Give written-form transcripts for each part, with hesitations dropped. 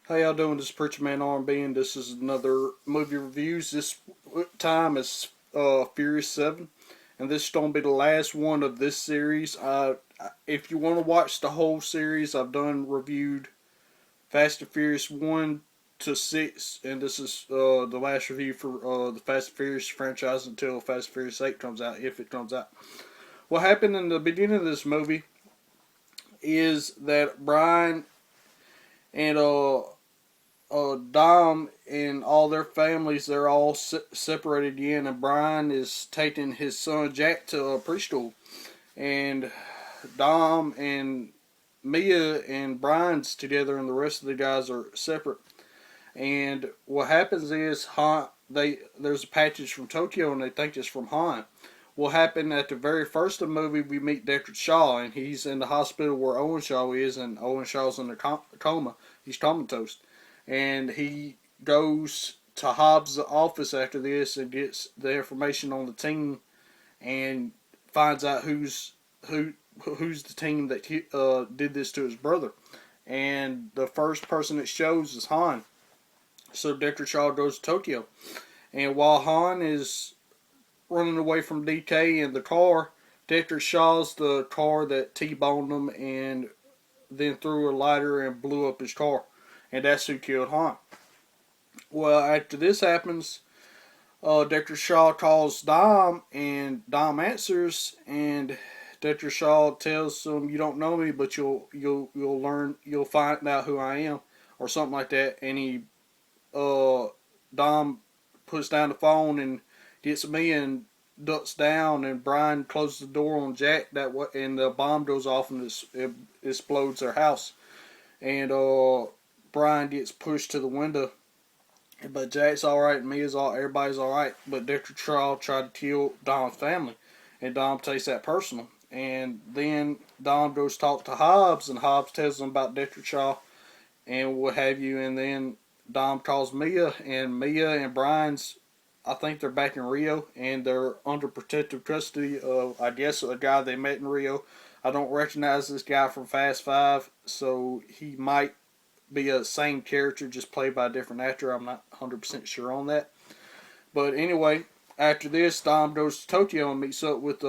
How y'all doing? This is Preacher Man R&B, and this is another movie reviews. This time is Furious 7, and this is going to be the last one of this series. If you want to watch the whole series, I've done reviewed Fast and Furious 1 to 6, and this is the last review for the Fast and Furious franchise until Fast and Furious 8 comes out, if it comes out. What happened in the beginning of this movie is that Brian and Dom and all their families, they're all separated again, and Brian is taking his son Jack to a preschool, and Dom and Mia and Brian's together, and the rest of the guys are separate. And what happens is there's a package from Tokyo, and they think it's from Han. What happened at the very first of the movie, we meet Deckard Shaw, and he's in the hospital where Owen Shaw is, and Owen Shaw's in a coma. He's comatose, and he goes to Hobbs' office after this and gets the information on the team, and finds out who's the team that did this to his brother. And the first person it shows is Han. So Deckard Shaw goes to Tokyo, and while Han is running away from DK in the car, Deckard Shaw's the car that T-boned him and then threw a lighter and blew up his car, and that's who killed Han. Well, after this happens, Deckard Shaw calls Dom, and Dom answers, and Deckard Shaw tells him, "You don't know me, but you'll find out who I am," or something like that. And Dom puts down the phone and gets me and ducks down, and Brian closes the door on Jack and the bomb goes off and it explodes their house, and Brian gets pushed to the window, but Jack's all right, and everybody's all right, but Deckard Shaw tried to kill Dom's family, and Dom takes that personal, and then Dom goes talk to Hobbs, and Hobbs tells him about Deckard Shaw and what have you, and then Dom calls Mia and Brian's, I think they're back in Rio, and they're under protective custody of, I guess, a guy they met in Rio. I don't recognize this guy from Fast Five, so he might be a same character, just played by a different actor. I'm not 100% sure on that. But anyway, after this, Dom goes to Tokyo and meets up with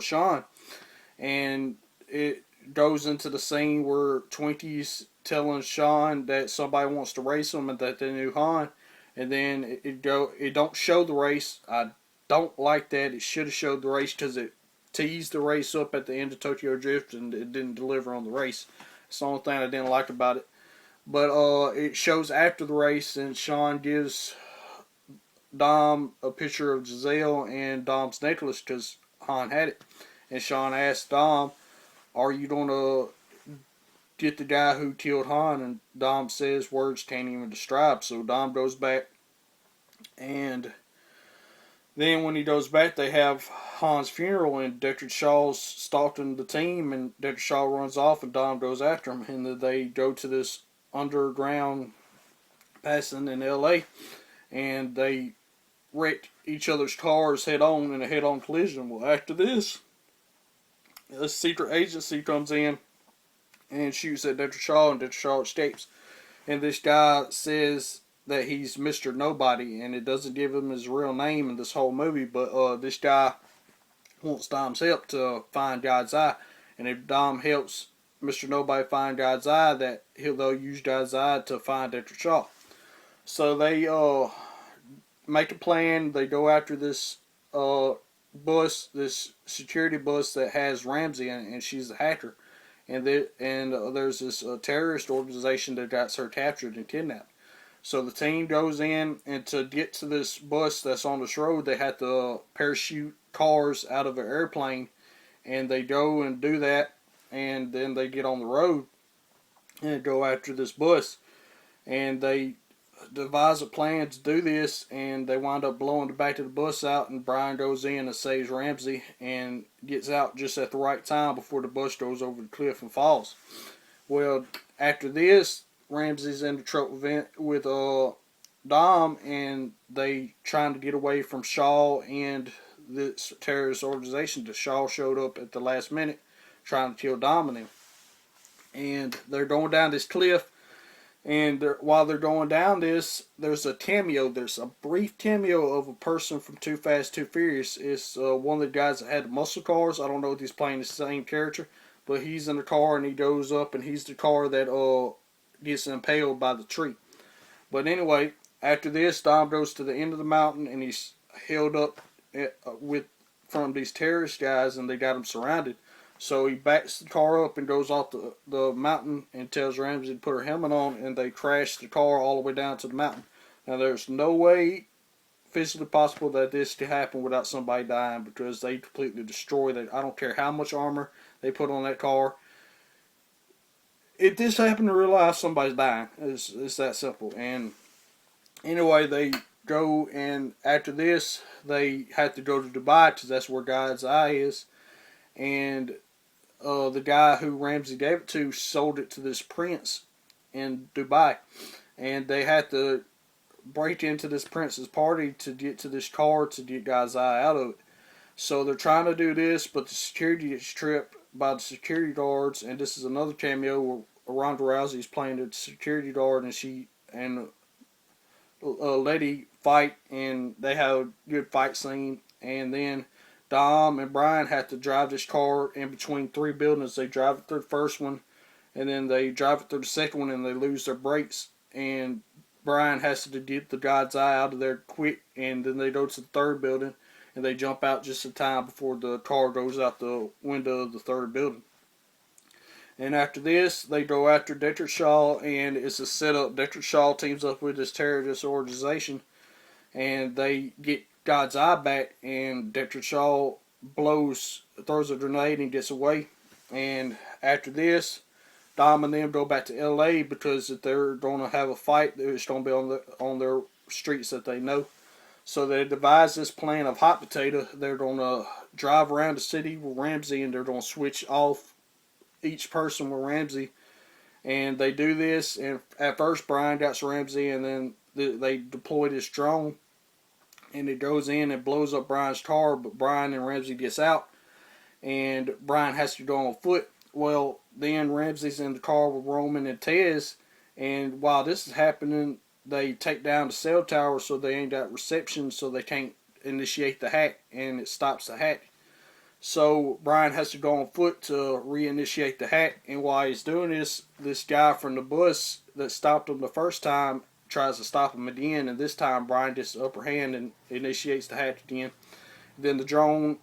Sean, and it goes into the scene where Twinkies telling Sean that somebody wants to race him and that they knew Han, and then it don't show the race. I don't like that. It should have showed the race because it teased the race up at the end of Tokyo Drift and it didn't deliver on the race. It's the only thing I didn't like about it. But it shows after the race, and Sean gives Dom a picture of Giselle and Dom's necklace because Han had it, and Sean asked Dom, "Are you gonna get the guy who killed Han?" And Dom says words can't even describe. So Dom goes back, and then when he goes back, they have Han's funeral, and Deckard Shaw's stalking the team, and Deckard Shaw runs off, and Dom goes after him, and then they go to this underground passing in L.A., and they wreck each other's cars head on in a head-on collision. Well, after this, a secret agency comes in and shoots at Deckard Shaw, and Deckard Shaw escapes. And this guy says that he's Mr. Nobody, and it doesn't give him his real name in this whole movie, but this guy wants Dom's help to find God's eye. And if Dom helps Mr. Nobody find God's eye, they'll use God's eye to find Deckard Shaw. So they make a plan. They go after this bus, this security bus that has Ramsey in it, and she's a hacker. And there's this terrorist organization that got her captured and kidnapped. So the team goes in, and to get to this bus that's on this road, they have to parachute cars out of an airplane, and they go and do that, and then they get on the road and go after this bus, and they devise a plan to do this, and they wind up blowing the back of the bus out, and Brian goes in and saves Ramsey and gets out just at the right time before the bus goes over the cliff and falls. Well, after this, Ramsey's in the trouble with Dom, and they trying to get away from Shaw and this terrorist organization. The Shaw showed up at the last minute trying to kill Dom and them. and they're going down this cliff. And while they're going down this, there's a cameo. There's a brief cameo of a person from Too Fast, Too Furious. It's one of the guys that had muscle cars. I don't know if he's playing the same character, but he's in the car and he goes up and he's the car that gets impaled by the tree. But anyway, after this, Dom goes to the end of the mountain and he's held up with from these terrorist guys, and they got him surrounded. So he backs the car up and goes off the mountain and tells Ramsey to put her helmet on, and they crash the car all the way down to the mountain. Now, there's no way physically possible that this could happen without somebody dying, because they completely destroy that. I don't care how much armor they put on that car. If this happened in real life, somebody's dying. It's that simple. And anyway, they go, and after this, they have to go to Dubai because that's where God's Eye is. And the guy who Ramsey gave it to sold it to this prince in Dubai, and they had to break into this prince's party to get to this car to get God's Eye out of it. So they're trying to do this, but the security gets tripped by the security guards, and this is another cameo where Ronda Rousey is playing the security guard, and she and a lady fight, and they have a good fight scene, and then Dom and Brian have to drive this car in between three buildings. They drive it through the first one, and then they drive it through the second one, and they lose their brakes. And Brian has to get the God's Eye out of there quick, and then they go to the third building, and they jump out just in time before the car goes out the window of the third building. And after this, they go after Deckard Shaw, and it's a setup. Deckard Shaw teams up with this terrorist organization, and they get God's Eye back, and Deckard Shaw throws a grenade and gets away. And after this, Dom and them go back to L.A. because if they're going to have a fight, it's going to be on their streets that they know. So they devise this plan of hot potato. They're going to drive around the city with Ramsey, and they're going to switch off each person with Ramsey. And they do this, and at first Brian got Ramsey, and then they deploy this drone, and it goes in and blows up Brian's car, but Brian and Ramsey gets out, and Brian has to go on foot. Well, then Ramsey's in the car with Roman and Tez, and while this is happening, they take down the cell tower so they ain't got reception, so they can't initiate the hack, and it stops the hack. So Brian has to go on foot to reinitiate the hack, and while he's doing this guy from the bus that stopped him the first time tries to stop him again, and this time Brian gets the upper hand and initiates the hack again. Then the drone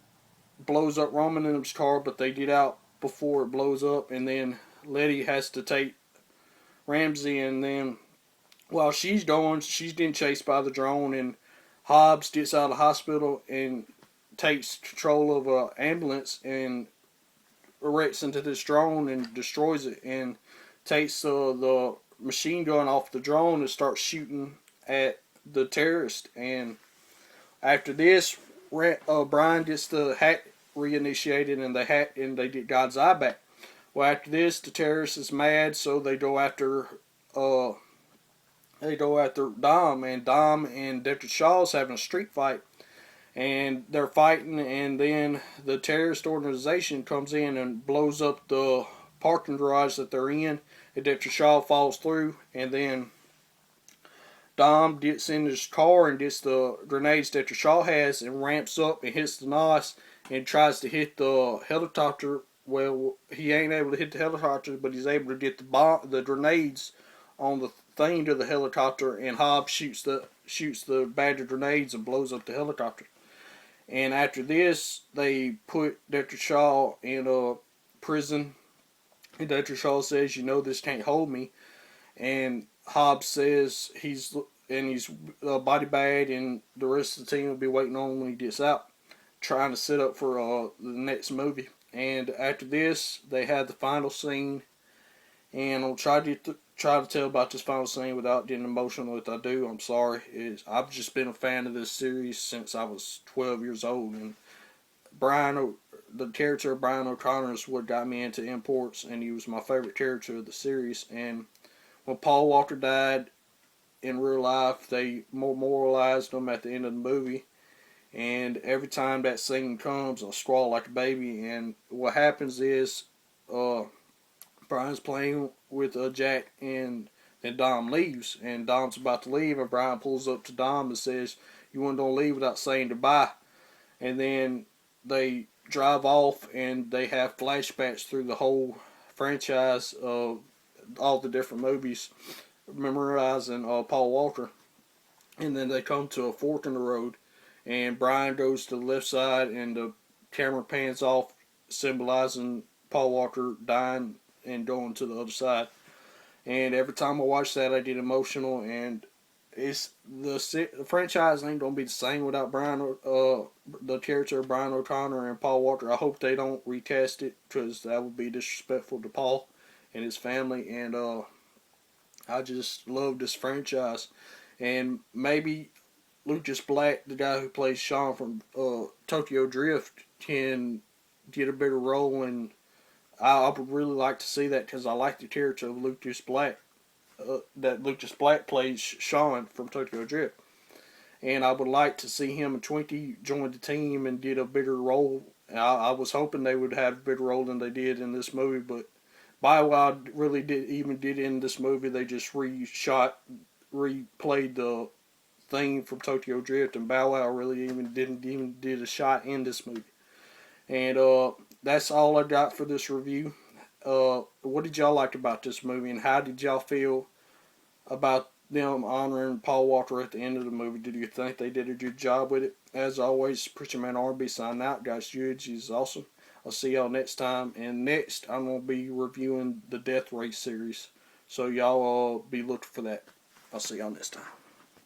blows up Roman and his car, but they get out before it blows up, and then Letty has to take Ramsey, and then while she's going, she's getting chased by the drone, and Hobbs gets out of the hospital and takes control of an ambulance and erects into this drone and destroys it, and takes the machine gun off the drone and starts shooting at the terrorist. And after this, Brian gets the hack reinitiated, and they get God's Eye back. Well, after this, the terrorist is mad, so they go after Dom, and Dom and Deckard Shaw's having a street fight, and they're fighting, and then the terrorist organization comes in and blows up the parking garage that they're in, and Deckard Shaw falls through, and then Dom gets in his car and gets the grenades Deckard Shaw has and ramps up and hits the NOS and tries to hit the helicopter. Well, he ain't able to hit the helicopter, but he's able to get the grenades on the thing to the helicopter, and Hobbs shoots the bag of grenades and blows up the helicopter. And after this, they put Deckard Shaw in a prison, and Deckard Shaw says, "You know this can't hold me." And Hobbs says he's body bag, and the rest of the team will be waiting on him when he gets out, trying to set up for the next movie. And after this, they had the final scene, and I'll try to tell about this final scene without getting emotional. If I do, I'm sorry. I've just been a fan of this series since I was 12 years old, and the character of Brian O'Connor is what got me into imports, and he was my favorite character of the series. And when Paul Walker died in real life, they memorialized him at the end of the movie. And every time that scene comes, I squall like a baby. And what happens is, Brian's playing with Jack, and then Dom leaves, and Dom's about to leave, and Brian pulls up to Dom and says, "You want to leave without saying goodbye." And then they drive off, and they have flashbacks through the whole franchise of all the different movies, memorizing Paul Walker. And then they come to a fork in the road, and Brian goes to the left side, and the camera pans off, symbolizing Paul Walker dying and going to the other side. And every time I watch that, I get emotional. And the franchise ain't gonna be the same without the character of Brian O'Connor and Paul Walker. I hope they don't recast it, because that would be disrespectful to Paul and his family. And I just love this franchise. And maybe Lucas Black, the guy who plays Sean from Tokyo Drift, can get a bigger role, and I would really like to see that, because I like the character of Lucas Black. That Lucas Black plays Sean from Tokyo Drift. And I would like to see him and Twinkie join the team and get a bigger role. I was hoping they would have a bigger role than they did in this movie, but Bow really did in this movie. They just replayed the theme from Tokyo Drift, and Bow Wow really did a shot in this movie. And that's all I got for this review. What did y'all like about this movie, and how did y'all feel about them honoring Paul Walker at the end of the movie? Did you think they did a good job with it? As always, Preacher Man R&B signing out. Guys, Eulogy is awesome. I'll see y'all next time. And next, I'm going to be reviewing the Death Race series. So y'all be looking for that. I'll see y'all next time.